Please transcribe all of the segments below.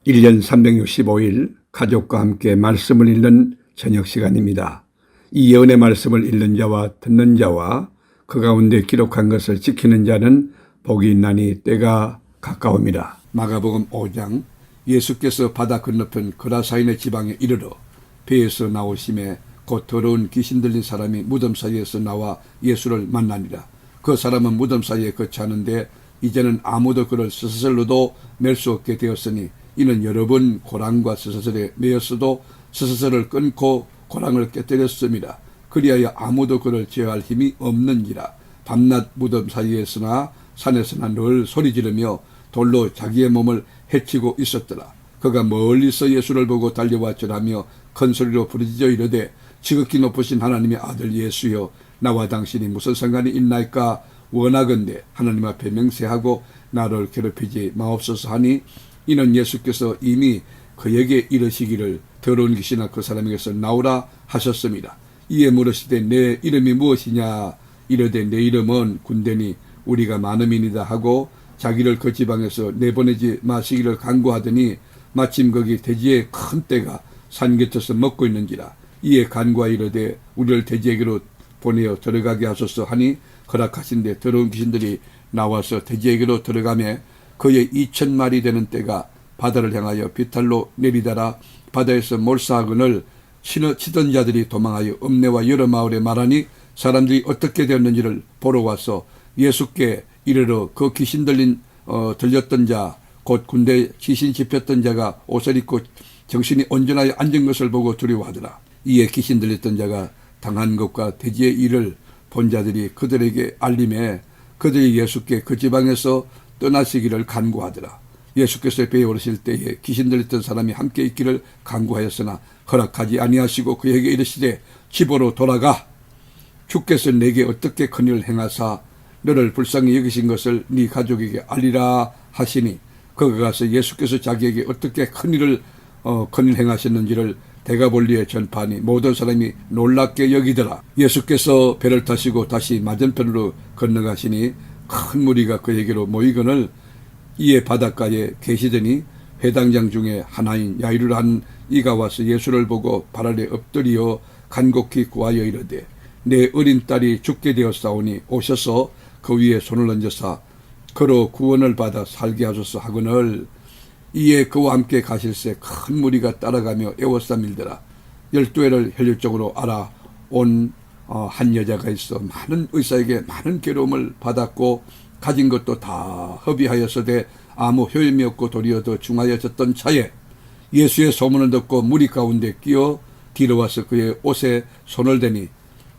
1년 365일 가족과 함께 말씀을 읽는 저녁 시간입니다. 이 예언의 말씀을 읽는 자와 듣는 자와 그 가운데 기록한 것을 지키는 자는 복이 있나니 때가 가까웁니다. 마가복음 5장 예수께서 바다 건너편 거라사인의 지방에 이르러 배에서 나오심에 곧 더러운 귀신 들린 사람이 무덤 사이에서 나와 예수를 만나니라. 그 사람은 무덤 사이에 거처하는데 이제는 아무도 그를 스스로도 맬 수 없게 되었으니 이는 여러 번 고랑과 스스설에 매였어도 스스설을 끊고 고랑을 깨뜨렸습니다. 그리하여 아무도 그를 제어할 힘이 없는지라. 밤낮 무덤 사이에서나 산에서나 늘 소리 지르며 돌로 자기의 몸을 해치고 있었더라. 그가 멀리서 예수를 보고 달려와 절하며 큰 소리로 부르짖어 이르되 지극히 높으신 하나님의 아들 예수여, 나와 당신이 무슨 상관이 있나이까? 원하건대 하나님 앞에 맹세하고 나를 괴롭히지 마옵소서 하니, 이는 예수께서 이미 그에게 이르시기를 더러운 귀신아 그 사람에게서 나오라 하셨습니다. 이에 물으시되 내 이름이 무엇이냐? 이르되 내 이름은 군대니 우리가 많음이니이다 하고 자기를 그 지방에서 내보내지 마시기를 간구하더니 마침 거기 돼지의 큰 떼가 산 곁에서 먹고 있는지라. 이에 간구하 이르되 우리를 돼지에게로 보내어 들어가게 하소서 하니 허락하신데 더러운 귀신들이 나와서 돼지에게로 들어가매 그의 2,000마리 되는 떼가 바다를 향하여 비탈로 내리다라. 바다에서 몰사하거늘 치던 자들이 도망하여 읍내와 여러 마을에 말하니 사람들이 어떻게 되었는지를 보러 와서 예수께 이르러 그 귀신 들렸던 자 곧 군대 귀신 집혔던 자가 옷을 입고 정신이 온전하여 앉은 것을 보고 두려워하더라. 이에 귀신 들렸던 자가 당한 것과 돼지의 일을 본 자들이 그들에게 알림해 그들이 예수께 그 지방에서 떠나시기를 간구하더라. 예수께서 배에 오르실 때에 귀신 들렸던 사람이 함께 있기를 간구하였으나 허락하지 아니하시고 그에게 이르시되 집으로 돌아가. 주께서 내게 어떻게 큰일을 행하사 너를 불쌍히 여기신 것을 네 가족에게 알리라 하시니, 그가 가서 예수께서 자기에게 어떻게 큰일 행하셨는지를 대가볼리에 전파하니 모든 사람이 놀랍게 여기더라. 예수께서 배를 타시고 다시 맞은편으로 건너가시니 큰 무리가 그에게로 모이거늘 이에 바닷가에 계시더니 회당장 중에 하나인 야이루라 한 이가 와서 예수를 보고 발 아래 엎드리어 간곡히 구하여 이르되 내 어린 딸이 죽게 되었사오니 오셔서 그 위에 손을 얹으사 그로 구원을 받아 살게 하소서 하거늘, 이에 그와 함께 가실새 큰 무리가 따라가며 애워싸 밀더라. 12회를 혈육적으로 알아온 한 여자가 있어 많은 의사에게 많은 괴로움을 받았고 가진 것도 다 허비하였으되 아무 효임이 없고 도리어 더 중하여졌던 차에 예수의 소문을 듣고 무리 가운데 끼어 뒤로 와서 그의 옷에 손을 대니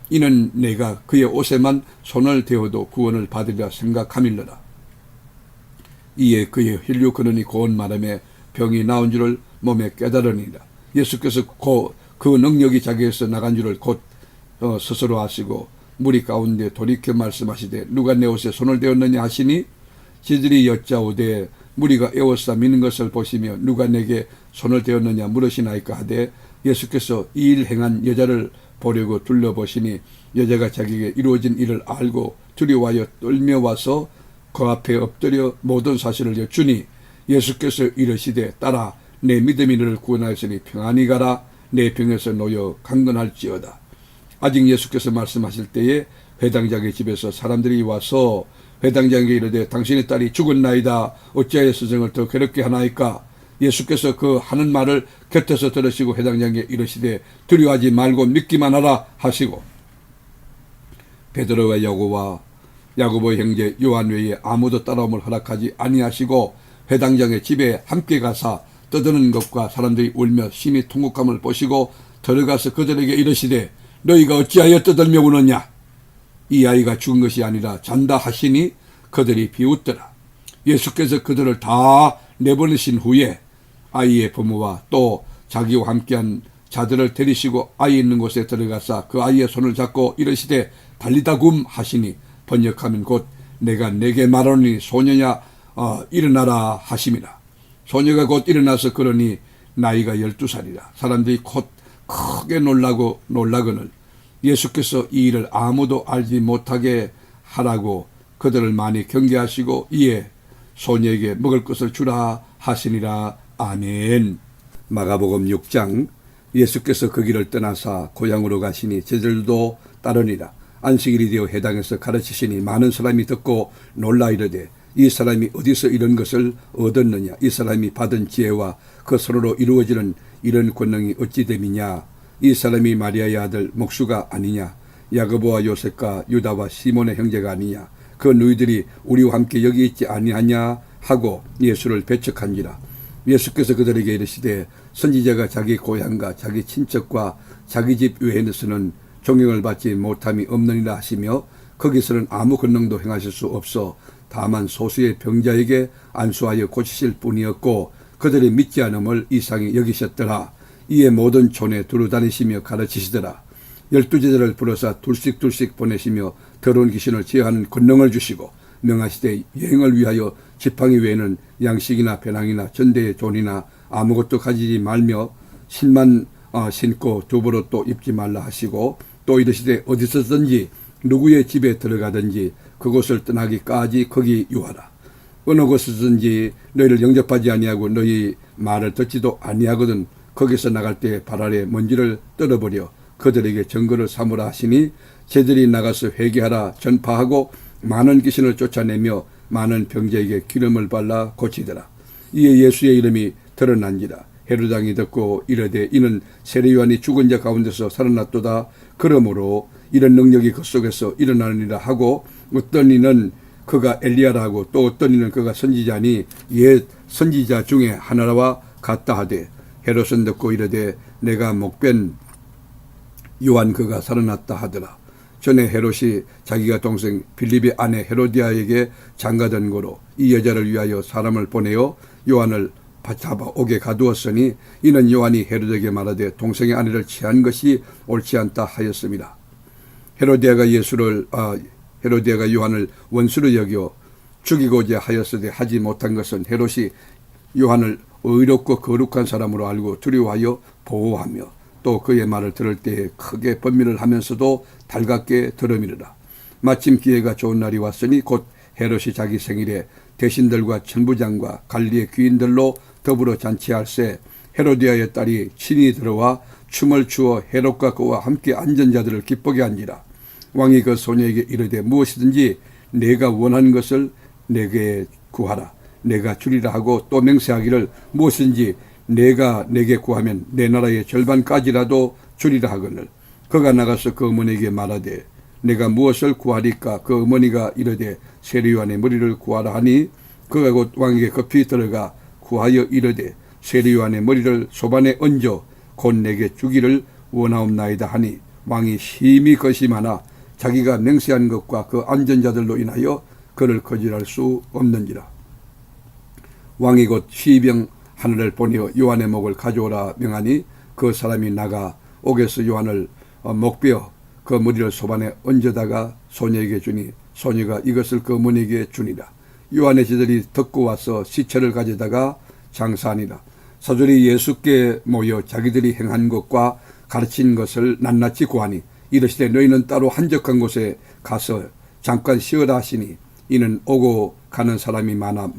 이는 내가 그의 옷에만 손을 대어도 구원을 받으리라 생각함일러라. 이에 그의 혈류 근원이 고운 마름에 병이 나온 줄을 몸에 깨달으니라. 예수께서 그 능력이 자기에서 나간 줄을 곧 스스로 아시고 무리 가운데 돌이켜 말씀하시되 누가 내 옷에 손을 대었느냐 하시니 지들이 여짜오되 무리가 에워싸 미는 것을 보시며 누가 내게 손을 대었느냐 물으시나이까 하되 예수께서 이 일 행한 여자를 보려고 둘러보시니 여자가 자기에게 이루어진 일을 알고 두려워하여 떨며 와서 그 앞에 엎드려 모든 사실을 여쭈니 예수께서 이르시되 딸아 내 믿음이 너를 구원하였으니 평안히 가라. 내 병에서 놓여 강건할지어다. 아직 예수께서 말씀하실 때에 회당장의 집에서 사람들이 와서 회당장에게 이르되 당신의 딸이 죽었나이다. 어찌하여 스승을 더 괴롭게 하나이까? 예수께서 그 하는 말을 곁에서 들으시고 회당장에게 이르시되 두려워하지 말고 믿기만 하라 하시고 베드로와 야고보 형제 요한 외에 아무도 따라옴을 허락하지 아니하시고 회당장의 집에 함께 가사 떠드는 것과 사람들이 울며 심히 통곡함을 보시고 들어가서 그들에게 이르시되 너희가 어찌하여 떠들며 우느냐? 이 아이가 죽은 것이 아니라 잔다 하시니 그들이 비웃더라. 예수께서 그들을 다 내보내신 후에 아이의 부모와 또 자기와 함께한 자들을 데리시고 아이 있는 곳에 들어가사 그 아이의 손을 잡고 이르시되 달리다굼 하시니 번역하면 곧 내가 내게 말하노니 소녀냐 일어나라 하심이라. 소녀가 곧 일어나서 그러니 나이가 12살이라. 사람들이 곧 크게 놀라거늘 예수께서 이 일을 아무도 알지 못하게 하라고 그들을 많이 경계하시고 이에 소녀에게 먹을 것을 주라 하시니라. 아멘. 마가복음 6장. 예수께서 그 길을 떠나사 고향으로 가시니 제자들도 따르니라. 안식일이 되어 회당에서 가르치시니 많은 사람이 듣고 놀라 이르되 이 사람이 어디서 이런 것을 얻었느냐. 이 사람이 받은 지혜와 그 서로로 이루어지는 이런 권능이 어찌 됨이냐. 이 사람이 마리아의 아들 목수가 아니냐. 야고보와 요셉과 유다와 시몬의 형제가 아니냐. 그 너희들이 우리와 함께 여기 있지 아니하냐 하고 예수를 배척한지라. 예수께서 그들에게 이르시되 선지자가 자기 고향과 자기 친척과 자기 집 외에서는 존경을 받지 못함이 없느니라 하시며 거기서는 아무 권능도 행하실 수 없어 다만 소수의 병자에게 안수하여 고치실 뿐이었고 그들이 믿지 않음을 이상히 여기셨더라. 이에 모든 촌에 두루 다니시며 가르치시더라. 12제자를 불러서 둘씩 보내시며 더러운 귀신을 제어하는 권능을 주시고 명하시되 여행을 위하여 지팡이 외에는 양식이나 배낭이나 전대의 돈이나 아무것도 가지지 말며 신만 신고 두부로 또 입지 말라 하시고 또 이르시되 어디서든지 누구의 집에 들어가든지 그곳을 떠나기까지 거기 유하라. 어느 곳에서든지 너희를 영접하지 아니하고 너희 말을 듣지도 아니하거든 거기서 나갈 때 발 아래 먼지를 떨어버려 그들에게 증거를 삼으라 하시니 제들이 나가서 회개하라 전파하고 많은 귀신을 쫓아내며 많은 병자에게 기름을 발라 고치더라. 이에 예수의 이름이 드러난지라. 헤롯 왕이 듣고 이르되 이는 세례 요한이 죽은 자 가운데서 살아났도다. 그러므로 이런 능력이 그 속에서 일어나느니라 하고 어떤 이는 그가 엘리야라 하고 또 어떤 이는 그가 선지자니 옛 선지자 중에 하나와 같다 하되 헤롯은 듣고 이르되 내가 목변 요한 그가 살아났다 하더라. 전에 헤롯이 자기가 동생 빌립의 아내 헤로디아에게 장가든 거로 이 여자를 위하여 사람을 보내어 요한을 잡아오게 가두었으니 이는 요한이 헤롯에게 말하되 동생의 아내를 취한 것이 옳지 않다 하였습니다. 헤로디아가 요한을 원수로 여겨 죽이고자 하였으되 하지 못한 것은 헤롯이 요한을 의롭고 거룩한 사람으로 알고 두려워하여 보호하며 또 그의 말을 들을 때에 크게 번민을 하면서도 달갑게 들으미르라. 마침 기회가 좋은 날이 왔으니 곧 헤롯이 자기 생일에 대신들과 천부장과 관리의 귀인들로 더불어 잔치할세 헤로디아의 딸이 친히 들어와 춤을 추어 헤롯과 그와 함께 앉은 자들을 기쁘게 한지라. 왕이 그 소녀에게 이르되 무엇이든지 내가 원하는 것을 내게 구하라. 내가 주리라 하고 또 맹세하기를 무엇이든지 내가 내게 구하면 내 나라의 절반까지라도 주리라 하거늘. 그가 나가서 그 어머니에게 말하되 내가 무엇을 구하리까. 그 어머니가 이르되 세례 요한의 머리를 구하라 하니 그가 곧 왕에게 급히 들어가 구하여 이르되 세례 요한의 머리를 소반에 얹어 곧 내게 주기를 원하옵나이다 하니 왕이 심히 거심하나 자기가 맹세한 것과 그 앉은 자들로 인하여 그를 거절할 수 없는지라. 왕이 곧 시병 하나를 보내어 요한의 목을 가져오라 명하니 그 사람이 나가 옥에서 요한을 목베어 그 머리를 소반에 얹어다가 소녀에게 주니 소녀가 이것을 그 어머니에게 주니라. 요한의 제자들이 듣고 와서 시체를 가져다가 장사하니라. 사절이 예수께 모여 자기들이 행한 것과 가르친 것을 낱낱이 구하니 이르시되 너희는 따로 한적한 곳에 가서 잠깐 쉬어라 하시니 이는 오고 가는 사람이 많아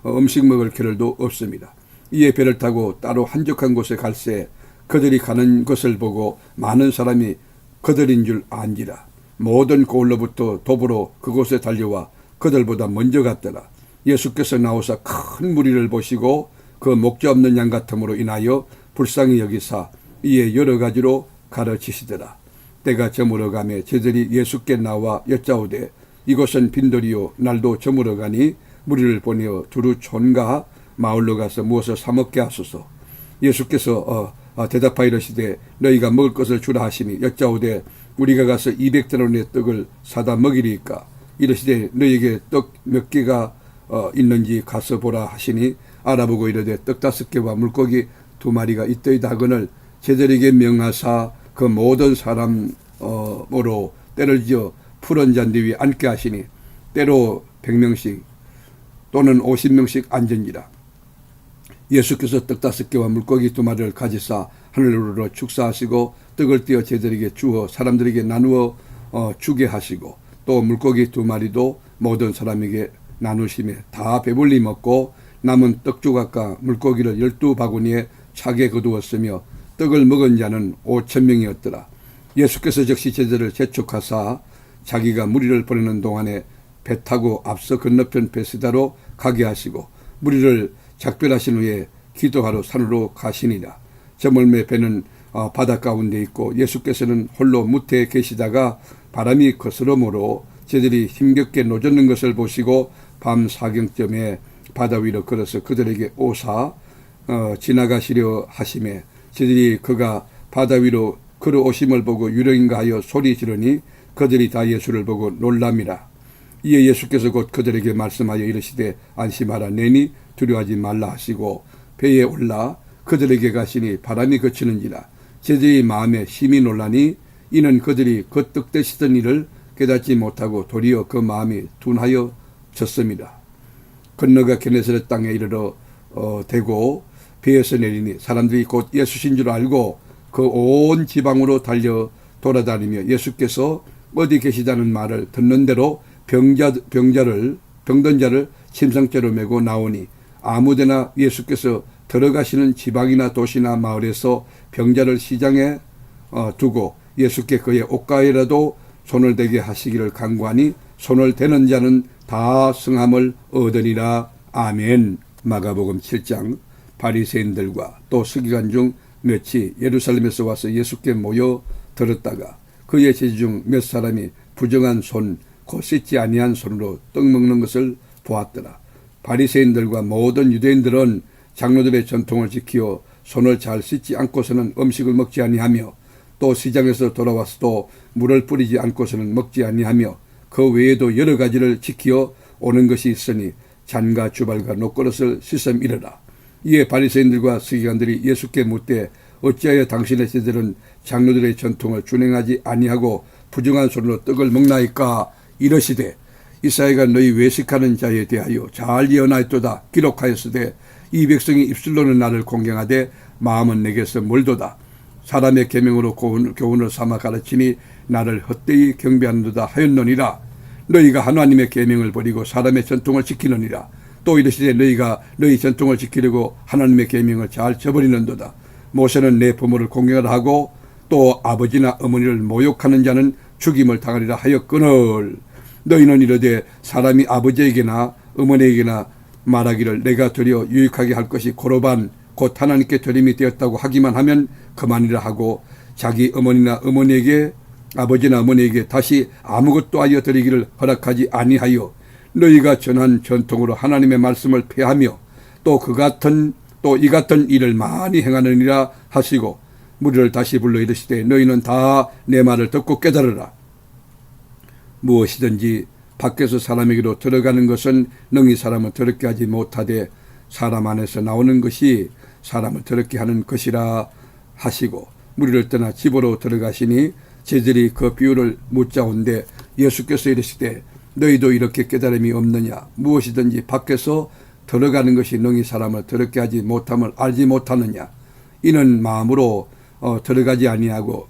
음식 먹을 겨를도 없습니다. 이에 배를 타고 따로 한적한 곳에 갈새 그들이 가는 것을 보고 많은 사람이 그들인 줄 안지라. 모든 고을로부터 도보로 그곳에 달려와 그들보다 먼저 갔더라. 예수께서 나오사 큰 무리를 보시고 그 목자 없는 양 같음으로 인하여 불쌍히 여기사 이에 여러 가지로 가르치시더라. 때가 저물어가매 제자들이 예수께 나와 여짜오되 이곳은 빈들이요 날도 저물어가니 무리를 보내어 두루 촌가 마을로 가서 무엇을 사 먹게 하소서. 예수께서 대답하여 이르시되 너희가 먹을 것을 주라 하시니 여짜오되 우리가 가서 200데나리온의 떡을 사다 먹이리까. 이르시되 너희에게 떡 몇 개가 있는지 가서 보라 하시니 알아보고 이르되 떡 5개와 물고기 2마리가 있더이다 하거늘 제자들에게 명하사 그 모든 사람으로 때를 지어 푸른 잔디 위에 앉게 하시니 때로 100명씩 또는 50명씩 앉은지라. 예수께서 떡 5개와 물고기 2마리를 가지사 하늘으로 축사하시고 떡을 떼어 제자들에게 주어 사람들에게 나누어 주게 하시고 또 물고기 2마리도 모든 사람에게 나누심에 다 배불리 먹고 남은 떡 조각과 물고기를 12바구니에 차게 거두었으며 떡을 먹은 자는 5,000명이었더라. 예수께서 즉시 제자를 재촉하사 자기가 무리를 보내는 동안에 배 타고 앞서 건너편 베스다로 가게 하시고 무리를 작별하신 후에 기도하러 산으로 가시니라. 저물매 배는 바다 가운데 있고 예수께서는 홀로 무태에 계시다가 바람이 거스름으로 저들이 힘겹게 노젓는 것을 보시고 밤 사경쯤에 바다 위로 걸어서 그들에게 오사 지나가시려 하심에 저들이 그가 바다 위로 걸어오심을 보고 유령인가 하여 소리 지르니 그들이 다 예수를 보고 놀랍니다. 이에 예수께서 곧 그들에게 말씀하여 이르시되 안심하라 내니 두려워하지 말라 하시고 배에 올라 그들에게 가시니 바람이 그치는지라. 저들이 마음에 심히 놀라니 이는 그들이 그 떡 드시던 일을 깨닫지 못하고 도리어 그 마음이 둔하여 졌습니다. 건너가 게네사렛 땅에 이르러 대고 배에서 내리니 사람들이 곧 예수신 줄 알고 그 온 지방으로 달려 돌아다니며 예수께서 어디 계시다는 말을 듣는 대로 병든 자를 침상째로 메고 나오니 아무데나 예수께서 들어가시는 지방이나 도시나 마을에서 병자를 시장에 두고 예수께 그의 옷가에라도 손을 대게 하시기를 간구하니 손을 대는 자는 다 성함을 얻으리라. 아멘. 마가복음 7장. 바리새인들과 또 서기관 중 몇이 예루살렘에서 와서 예수께 모여 들었다가 그의 제자 중 몇 사람이 부정한 손 곧 씻지 아니한 손으로 떡 먹는 것을 보았더라. 바리새인들과 모든 유대인들은 장로들의 전통을 지키어 손을 잘 씻지 않고서는 음식을 먹지 아니하며 또 시장에서 돌아와서도 물을 뿌리지 않고서는 먹지 아니하며 그 외에도 여러 가지를 지키어 오는 것이 있으니 잔과 주발과 녹그릇을 씻음이르라. 이에 바리새인들과 서기관들이 예수께 묻되 어찌하여 당신의 제자들은 장로들의 전통을 준행하지 아니하고 부정한 손으로 떡을 먹나이까 이러시되 이사야가 너희 외식하는 자에 대하여 잘 예언하였도다. 기록하였으되 이 백성이 입술로는 나를 공경하되 마음은 내게서 멀도다. 사람의 계명으로 교훈을 삼아 가르치니 나를 헛되이 경배하는도다 하였느니라. 너희가 하나님의 계명을 버리고 사람의 전통을 지키느니라. 또 이르시되 너희가 너희 전통을 지키려고 하나님의 계명을 잘 저버리는도다. 모세는 내 부모를 공경하라 하고 또 아버지나 어머니를 모욕하는 자는 죽임을 당하리라 하였거늘 너희는 이르되 사람이 아버지에게나 어머니에게나 말하기를 내가 드려 유익하게 할 것이 고로반 곧 하나님께 드림이 되었다고 하기만 하면 그만이라 하고 자기 어머니나 어머니에게 아버지나 어머니에게 다시 아무것도 하여 드리기를 허락하지 아니하여 너희가 전한 전통으로 하나님의 말씀을 폐하며 또 이 같은 일을 많이 행하느니라 하시고 무리를 다시 불러 이르시되 너희는 다 내 말을 듣고 깨달으라. 무엇이든지 밖에서 사람에게로 들어가는 것은 능히 사람을 더럽게 하지 못하되 사람 안에서 나오는 것이 사람을 더럽게 하는 것이라 하시고 무리를 떠나 집으로 들어가시니 제자들이 그 비유를 묻자온데 예수께서 이르시되 너희도 이렇게 깨달음이 없느냐. 무엇이든지 밖에서 들어가는 것이 능히 사람을 더럽게 하지 못함을 알지 못하느냐. 이는 마음으로 들어가지 아니하고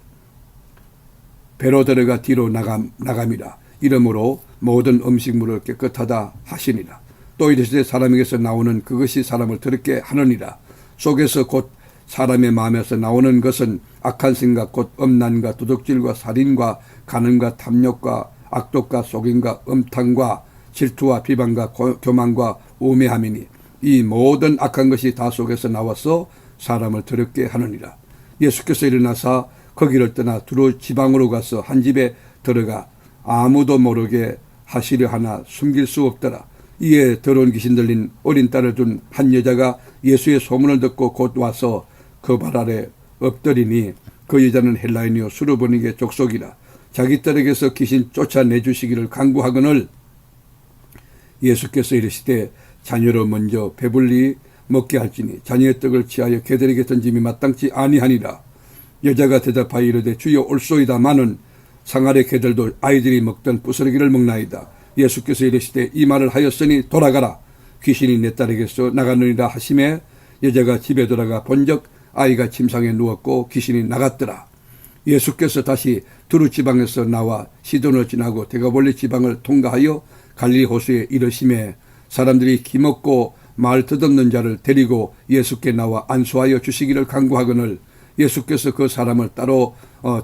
배로 들어가 뒤로 나감이라. 이러므로 모든 음식물을 깨끗하다 하시니라. 또 이르시되 사람에게서 나오는 그것이 사람을 더럽게 하느니라. 속에서 곧 사람의 마음에서 나오는 것은 악한 생각 곧 음란과 도둑질과 살인과 간음과 탐욕과 악독과 속임과 음탕과 질투와 비방과 교만과 우매함이니 이 모든 악한 것이 다 속에서 나와서 사람을 더럽게 하느니라. 예수께서 일어나사 거기를 떠나 두루 지방으로 가서 한 집에 들어가 아무도 모르게 하시려 하나 숨길 수 없더라. 이에 더러운 귀신 들린 어린 딸을 둔 한 여자가 예수의 소문을 듣고 곧 와서 그 발 아래 엎드리니 그 여자는 헬라인이요 수르보니게 족속이라. 자기 딸에게서 귀신 쫓아내주시기를 간구하거늘 예수께서 이르시되 자녀로 먼저 배불리 먹게 할지니 자녀의 떡을 취하여 개들에게 던짐이 마땅치 아니하니라. 여자가 대답하여 이르되 주여 올소이다마는 상아래 개들도 아이들이 먹던 부스러기를 먹나이다. 예수께서 이르시되 이 말을 하였으니 돌아가라. 귀신이 내 딸에게서 나가느니라 하심에 여자가 집에 돌아가 본즉 아이가 침상에 누웠고 귀신이 나갔더라. 예수께서 다시 두루 지방에서 나와 시돈을 지나고 데가볼리 지방을 통과하여 갈릴리 호수에 이르심에 사람들이 기먹고 말 듣없는 자를 데리고 예수께 나와 안수하여 주시기를 간구하거늘 예수께서 그 사람을 따로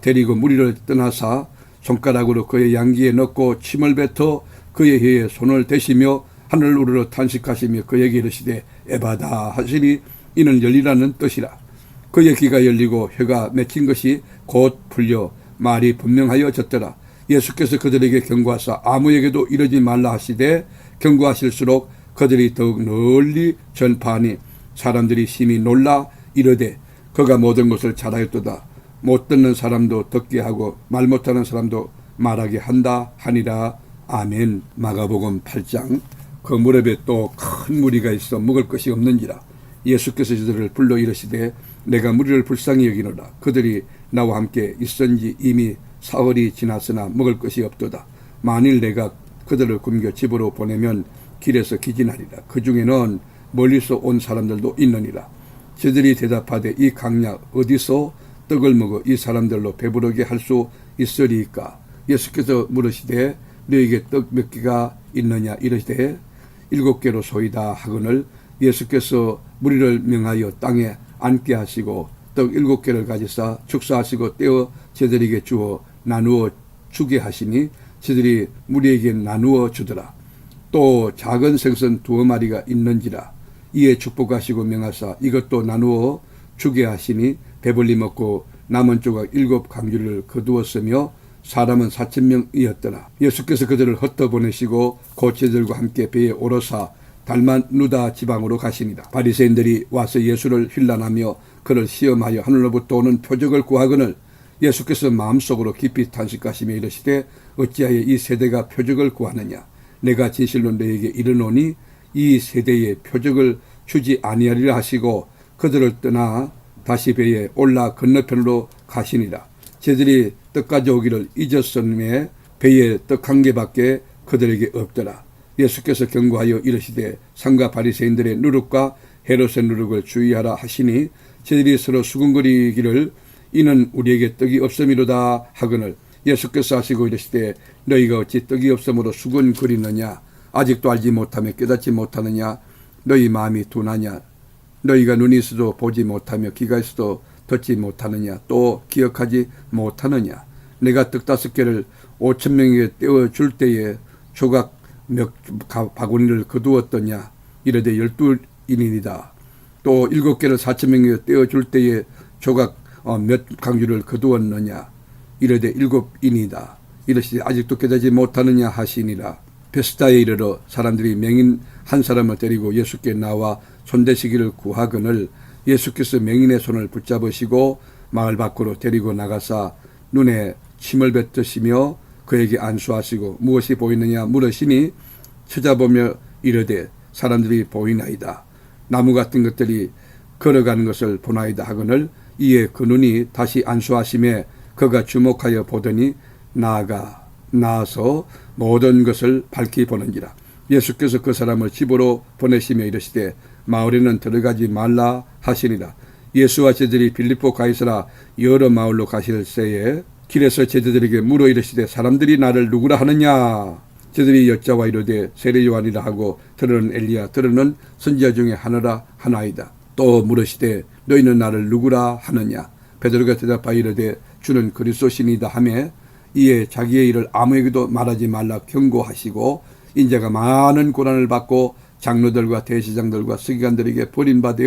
데리고 무리를 떠나사 손가락으로 그의 양기에 넣고 침을 뱉어 그의 혀에 손을 대시며 하늘 우러러 탄식하시며 그에게 이르시되 에바다 하시니 이는 열리라는 뜻이라. 그의 귀가 열리고 혀가 맺힌 것이 곧 풀려 말이 분명하여졌더라. 예수께서 그들에게 경고하사 아무에게도 이러지 말라 하시되 경고하실수록 그들이 더욱 널리 전파하니 사람들이 심히 놀라 이르되 그가 모든 것을 잘하였도다. 못 듣는 사람도 듣게 하고 말 못하는 사람도 말하게 한다 하니라. 아멘. 마가복음 8장. 그 무렵에 또 큰 무리가 있어 먹을 것이 없는지라 예수께서 저들을 불러 이르시되 내가 무리를 불쌍히 여기노라. 그들이 나와 함께 있은지 이미 사흘이 지났으나 먹을 것이 없도다. 만일 내가 그들을 굶겨 집으로 보내면 길에서 기진하리라. 그 중에는 멀리서 온 사람들도 있느니라. 저들이 대답하되 이 강약 어디서 떡을 먹어 이 사람들로 배부르게 할 수 있으리이까. 예수께서 물으시되 너에게 떡 몇 개가 있느냐 이르시되 7개로 소이다 하거늘 예수께서 무리를 명하여 땅에 앉게 하시고 떡 7개를 가지사 축사하시고 떼어 저들에게 주어 나누어 주게 하시니 저들이 무리에게 나누어 주더라. 또 작은 생선 2마리가 있는지라 이에 축복하시고 명하사 이것도 나누어 주게 하시니 배불리 먹고 남은 조각 7강주를 거두었으며 사람은 4,000명이었더라. 예수께서 그들을 흩어 보내시고 고치들과 함께 배에 오르사 달마누다 지방으로 가시니라. 바리새인들이 와서 예수를 힐난하며 그를 시험하여 하늘로부터 오는 표적을 구하거늘 예수께서 마음속으로 깊이 탄식하시며 이르시되 어찌하여 이 세대가 표적을 구하느냐. 내가 진실로 너에게 이르노니 이 세대에 표적을 주지 아니하리라 하시고 그들을 떠나 다시 배에 올라 건너편으로 가시니라. 저들이 떡 가져오기를 잊었음에 배에 떡 1개밖에 그들에게 없더라. 예수께서 경고하여 이르시되 상가 바리새인들의 누룩과 헤롯의 누룩을 주의하라 하시니 저들이 서로 수군거리기를 이는 우리에게 떡이 없음이로다 하거늘 예수께서 하시고 이르시되 너희가 어찌 떡이 없음으로 수군거리느냐. 아직도 알지 못하며 깨닫지 못하느냐. 너희 마음이 둔하냐. 너희가 눈이 있어도 보지 못하며 귀가 있어도 듣지 못하느냐. 또 기억하지 못하느냐. 내가 떡 5개를 5,000명에게 떼어줄 때에 조각 몇 바구니를 거두었더냐. 이르되 12인이다. 또 7개를 4,000명에게 떼어줄 때에 조각 몇 강주를 거두었느냐. 이르되 7인이다. 이르시되 아직도 깨닫지 못하느냐 하시니라. 베스다에 이르러 사람들이 맹인 한 사람을 데리고 예수께 나와 손대시기를 구하거늘 예수께서 맹인의 손을 붙잡으시고 마을 밖으로 데리고 나가사 눈에 침을 뱉으시며 그에게 안수하시고 무엇이 보이느냐 물으시니 찾아보며 이르되 사람들이 보이나이다. 나무 같은 것들이 걸어가는 것을 보나이다 하거늘 이에 그 눈이 다시 안수하심에 그가 주목하여 보더니 나아서 모든 것을 밝히 보는지라. 예수께서 그 사람을 집으로 보내시며 이르시되 마을에는 들어가지 말라 하시니라. 예수와 제자들이 빌립보 가이사라 여러 마을로 가실새에 길에서 제자들에게 물어 이르시되 사람들이 나를 누구라 하느냐. 제자들이 여짜와 이르되 세례 요한이라 하고 들으는 엘리야 들으는 선지자 중에 하나라 하나이다. 또 물으시되 너희는 나를 누구라 하느냐. 베드로가 대답하여 이르되 주는 그리스도시니이다 하며 이에 자기의 일을 아무에게도 말하지 말라 경고하시고 인자가 많은 고난을 받고 장로들과 대제사장들과 서기관들에게 버림받아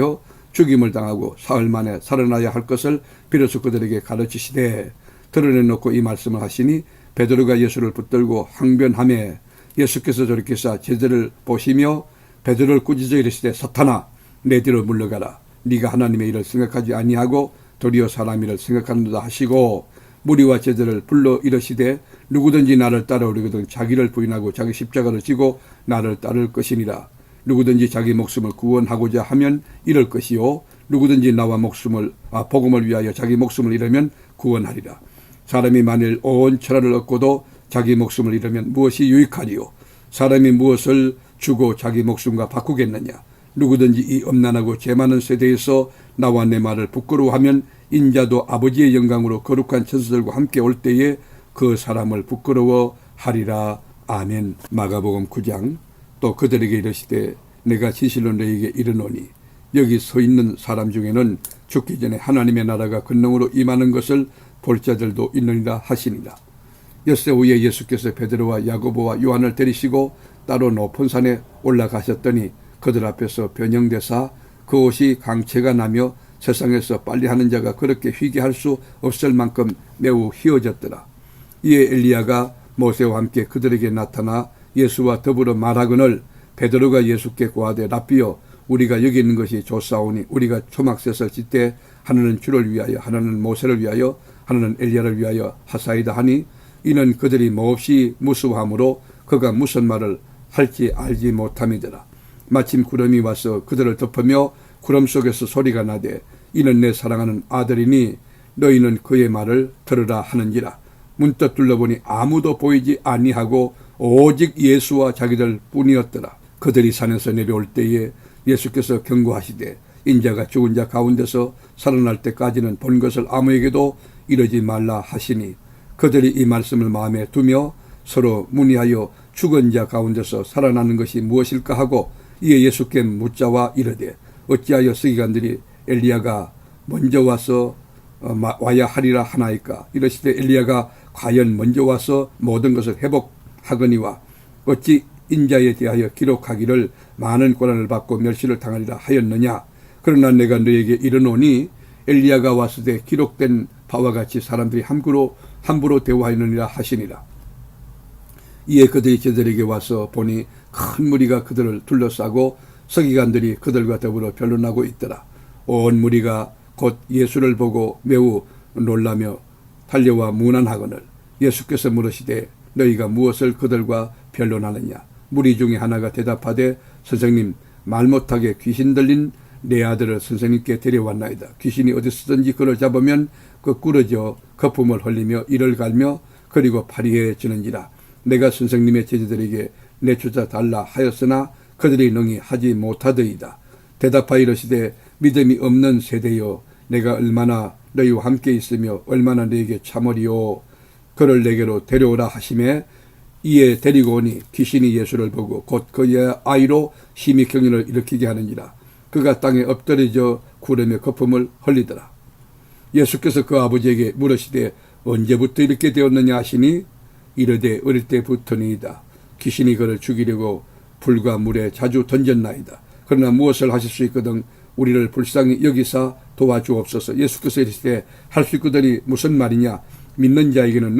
죽임을 당하고 사흘 만에 살아나야 할 것을 비로소 그들에게 가르치시되 드러내놓고 이 말씀을 하시니 베드로가 예수를 붙들고 항변하며 예수께서 돌이키사 제자를 보시며 베드로를 꾸짖어 이르시되 사탄아 내 뒤로 물러가라. 네가 하나님의 일을 생각하지 아니하고 도리어 사람 일을 생각하는도다 하시고 무리와 제자를 불러 이르시되 누구든지 나를 따라오려거든 자기를 부인하고 자기 십자가를 지고 나를 따를 것이니라. 누구든지 자기 목숨을 구원하고자 하면 잃을 것이요 누구든지 나와 복음을 위하여 자기 목숨을 잃으면 구원하리라. 사람이 만일 온 천하를 얻고도 자기 목숨을 잃으면 무엇이 유익하리요. 사람이 무엇을 주고 자기 목숨과 바꾸겠느냐. 누구든지 이 엄난하고 죄 많은 세대에서 나와 내 말을 부끄러워하면 인자도 아버지의 영광으로 거룩한 천사들과 함께 올 때에 그 사람을 부끄러워하리라. 아멘. 마가복음 9장. 또 그들에게 이르시되 내가 진실로 너희에게 이르노니 여기 서 있는 사람 중에는 죽기 전에 하나님의 나라가 권능으로 임하는 것을 볼 자들도 있느니라 하시니라. 엿새 후에 예수께서 베드로와 야고보와 요한을 데리시고 따로 높은 산에 올라가셨더니 그들 앞에서 변형되사 그 옷이 강체가 나며 세상에서 빨리 하는 자가 그렇게 희게 할 수 없을 만큼 매우 희어졌더라. 이에 엘리야가 모세와 함께 그들에게 나타나 예수와 더불어 말하거늘 베드로가 예수께 고하되 랍비여 우리가 여기 있는 것이 좋사오니 우리가 초막셋을 짓되 하나는 주를 위하여 하나는 모세를 위하여 하나는 엘리야를 위하여 하사이다 하니 이는 그들이 몹시 무수함으로 그가 무슨 말을 할지 알지 못함이더라. 마침 구름이 와서 그들을 덮으며 구름 속에서 소리가 나되 이는 내 사랑하는 아들이니 너희는 그의 말을 들으라 하는지라. 문득 둘러보니 아무도 보이지 아니하고 오직 예수와 자기들 뿐이었더라. 그들이 산에서 내려올 때에 예수께서 경고하시되 인자가 죽은 자 가운데서 살아날 때까지는 본 것을 아무에게도 이르지 말라 하시니 그들이 이 말씀을 마음에 두며 서로 문의하여 죽은 자 가운데서 살아나는 것이 무엇일까 하고 이에 예수께 묻자와 이르되 어찌하여 서기관들이 엘리야가 먼저 와서 와야 하리라 하나이까. 이러시되 엘리야가 과연 먼저 와서 모든 것을 회복하거니와 어찌 인자에 대하여 기록하기를 많은 고난을 받고 멸시를 당하리라 하였느냐. 그러나 내가 너에게 이르노니 엘리야가 왔을 때 기록된 바와 같이 사람들이 함부로 대화하느니라 하시니라. 이에 그들이 저들에게 와서 보니 큰 무리가 그들을 둘러싸고 서기관들이 그들과 더불어 변론하고 있더라. 온 무리가 곧 예수를 보고 매우 놀라며 달려와 문안하거늘 예수께서 물으시되 너희가 무엇을 그들과 변론하느냐. 무리 중에 하나가 대답하되 선생님 말 못하게 귀신 들린 내 아들을 선생님께 데려왔나이다. 귀신이 어디서든지 그를 잡으면 그 꾸러져 거품을 흘리며 이를 갈며 그리고 파리해지는지라. 내가 선생님의 제자들에게 내쫓아 달라 하였으나 그들이 능히 하지 못하더이다. 대답하여 이르시되 믿음이 없는 세대여 내가 얼마나 너희와 함께 있으며 얼마나 너희에게 참으리요. 그를 내게로 데려오라 하시매 이에 데리고 오니 귀신이 예수를 보고 곧 그의 아이로 심히 경련을 일으키게 하는지라. 그가 땅에 엎드려져 구름의 거품을 흘리더라. 예수께서 그 아버지에게 물으시되 언제부터 이렇게 되었느냐 하시니 이르되 어릴 때부터니이다. 귀신이 그를 죽이려고 불과 물에 자주 던졌나이다. 그러나 무엇을 하실 수 있거든 우리를 불쌍히 여기사 도와주옵소서. 예수께서 이르시되 할 수 있거든이 무슨 말이냐. 믿는 자에게는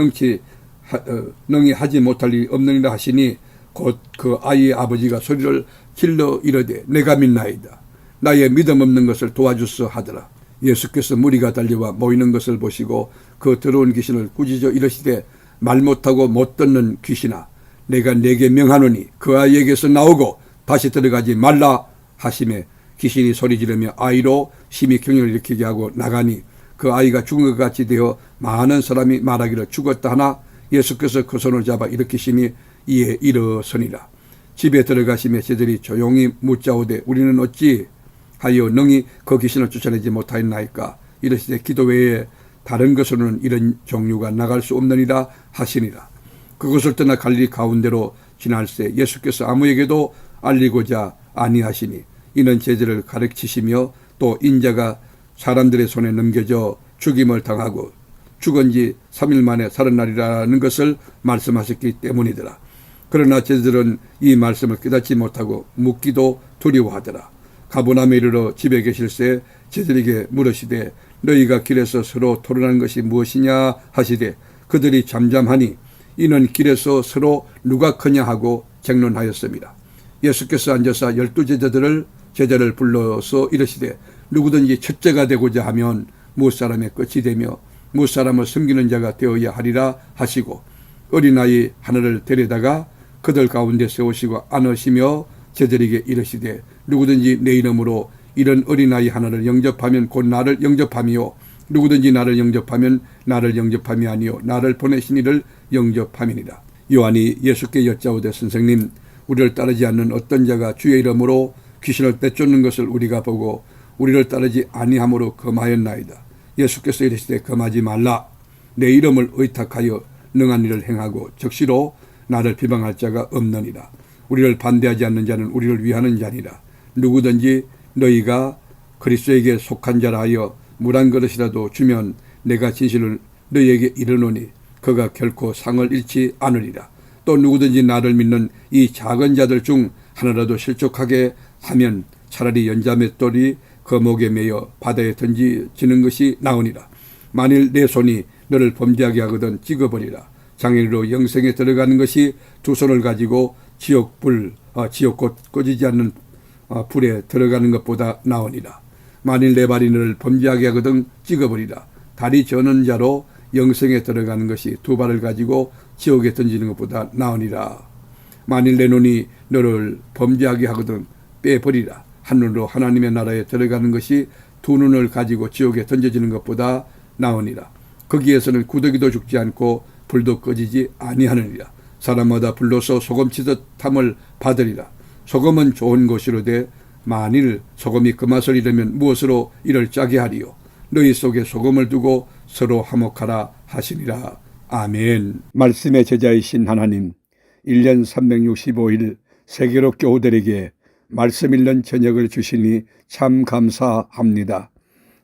능히 하지 못할 일이 없느니라 하시니 곧 그 아이의 아버지가 소리를 질러 이르되 내가 믿나이다. 나의 믿음 없는 것을 도와주소 하더라. 예수께서 무리가 달려와 모이는 것을 보시고 그 더러운 귀신을 꾸짖어 이르시되 말 못하고 못 듣는 귀신아 내가 네게 명하노니 그 아이에게서 나오고 다시 들어가지 말라 하시매 귀신이 소리 지르며 아이로 심히 경련을 일으키게 하고 나가니 그 아이가 죽은 것 같이 되어 많은 사람이 말하기를 죽었다 하나 예수께서 그 손을 잡아 일으키시니 이에 일어서니라. 집에 들어가시며 제자들이 조용히 묻자오되 우리는 어찌 하여 능히 그 귀신을 쫓아내지 못하였나이까. 이르시되 기도 외에 다른 것으로는 이런 종류가 나갈 수 없느니라 하시니라. 그것을 떠나 갈릴리 가운데로 지날새 예수께서 아무에게도 알리고자 아니하시니 이는 제자를 가르치시며 또 인자가 사람들의 손에 넘겨져 죽임을 당하고 죽은 지 3일 만에 살아나리라는 것을 말씀하셨기 때문이더라. 그러나 제자들은 이 말씀을 깨닫지 못하고 묻기도 두려워하더라. 가버나움에 이르러 집에 계실새 제자들에게 물으시되 너희가 길에서 서로 토론한 것이 무엇이냐 하시되 그들이 잠잠하니 이는 길에서 서로 누가 크냐 하고 쟁론하였습니다. 예수께서 앉아서 12 제자를 불러서 이르시되 누구든지 첫째가 되고자 하면 무엇사람의 끝이 되며 무엇사람을 섬기는 자가 되어야 하리라 하시고 어린아이 하나를 데려다가 그들 가운데 세우시고 안으시며 제자들에게 이르시되 누구든지 내 이름으로 이런 어린아이 하나를 영접하면 곧 나를 영접함이요 누구든지 나를 영접하면 나를 영접함이 아니요 나를 보내신 이를 영접함이니라. 요한이 예수께 여짜오되 선생님 우리를 따르지 않는 어떤 자가 주의 이름으로 귀신을 빼쫓는 것을 우리가 보고 우리를 따르지 아니함으로 금하였나이다. 예수께서 이르시되 금하지 말라. 내 이름을 의탁하여 능한 일을 행하고 적시로 나를 비방할 자가 없느니라. 우리를 반대하지 않는 자는 우리를 위하는 자니라. 누구든지 너희가 그리스도에게 속한 자라 하여 물 한 그릇이라도 주면 내가 진실을 너희에게 이르노니 그가 결코 상을 잃지 않으리라. 또 누구든지 나를 믿는 이 작은 자들 중 하나라도 실족하게 하면 차라리 연자맷돌이 그 목에 매여 바다에 던지지는 것이 나으니라. 만일 내 손이 너를 범죄하게 하거든 찍어버리라. 장애인으로 영생에 들어가는 것이 두 손을 가지고 지옥 꺼지지 않는 불에 들어가는 것보다 나으니라. 만일 내 발이 너를 범죄하게 하거든 찍어버리라. 다리 저는 자로 영생에 들어가는 것이 두 발을 가지고 지옥에 던지는 것보다 나으니라. 만일 내 눈이 너를 범죄하게 하거든 빼버리라. 한 눈으로 하나님의 나라에 들어가는 것이 두 눈을 가지고 지옥에 던져지는 것보다 나으니라. 거기에서는 구더기도 죽지 않고 불도 꺼지지 아니하느니라. 사람마다 불로서 소금치듯 탐을 받으리라. 소금은 좋은 것이로되 만일 소금이 그 맛을 잃으면 무엇으로 이를 짜게 하리요. 너희 속에 소금을 두고 서로 화목하라 하시니라. 아멘. 말씀의 제자이신 하나님, 1년 365일 세계로 교우들에게 말씀 읽는 저녁을 주시니 참 감사합니다.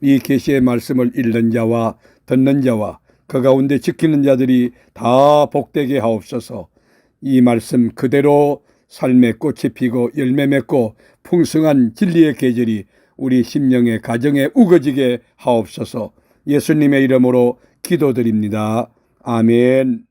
이 계시의 말씀을 읽는 자와 듣는 자와 그 가운데 지키는 자들이 다 복되게 하옵소서. 이 말씀 그대로 삶의 꽃이 피고 열매 맺고 풍성한 진리의 계절이 우리 심령의 가정에 우거지게 하옵소서. 예수님의 이름으로 기도드립니다. 아멘.